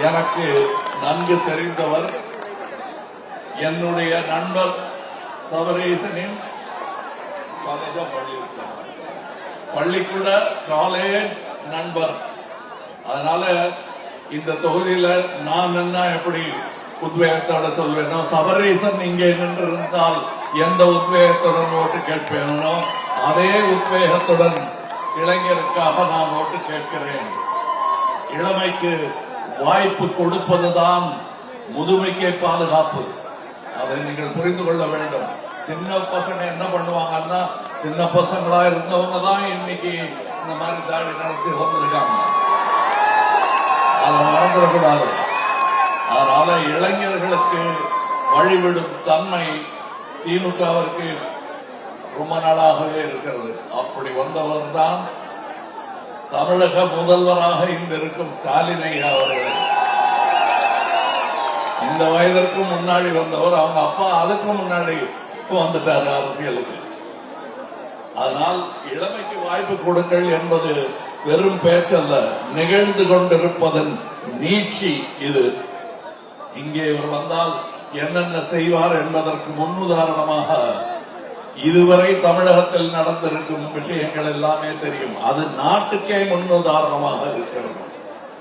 எனக்கு நன்கு தெரிந்தவர், என்னுடைய நண்பர் சபரீசனின் பள்ளிக்கூட காலேஜ் நண்பர். அதனால இந்த தொகுதியில நான் என்ன எப்படி உத்வேகத்தோட சொல்வேனோ, சபரீசன் இங்கே நின்று இருந்தால் எந்த உத்வேகத்துடன் ஓட்டு கேட்பேனோ அதே உத்வேகத்துடன் இளைஞருக்காக நான் ஓட்டு கேட்கிறேன். இளமைக்கு வாய்ப்பு கொடுப்பதுதான் முதுமைக்கே பாதுகாப்பு. அதை நீங்கள் புரிந்து கொள்ள வேண்டும். சின்ன பசங்க என்ன பண்ணுவாங்கன்னா, சின்ன பசங்களா இருந்தவங்க தான் இன்னைக்கு இந்த மாதிரி தாடி நடத்தி வந்திருக்காங்க. அதை மறந்துடக்கூடாது. அதனால இளைஞர்களுக்கு வழிவிடும் தன்மை திமுகவிற்கு ரொம்ப நாளாகவே இருக்கிறது. அப்படி வந்தவர் தான் தமிழக முதல்வராக இன்று இருக்கும் ஸ்டாலின் ஐயா அவர்கள். இந்த வயதிற்கு முன்னாடி வந்தவர், அவங்க அப்பா அதுக்கு முன்னாடி வந்துட்டாரு அரசியலுக்கு. அதனால் இளமைக்கு வாய்ப்பு கொடுங்கள் என்பது வெறும் பேச்சல்ல, நிகழ்ந்து கொண்டிருப்பதன் நீட்சி இது. இங்கே இவர் வந்தால் என்னென்ன செய்வார் என்பதற்கு முன்னுதாரணமாக இதுவரை தமிழகத்தில் நடந்திருக்கும் விஷயங்கள் எல்லாமே தெரியும். அது நாட்டுக்கே முன்னுதாரணமாக இருக்கிறது.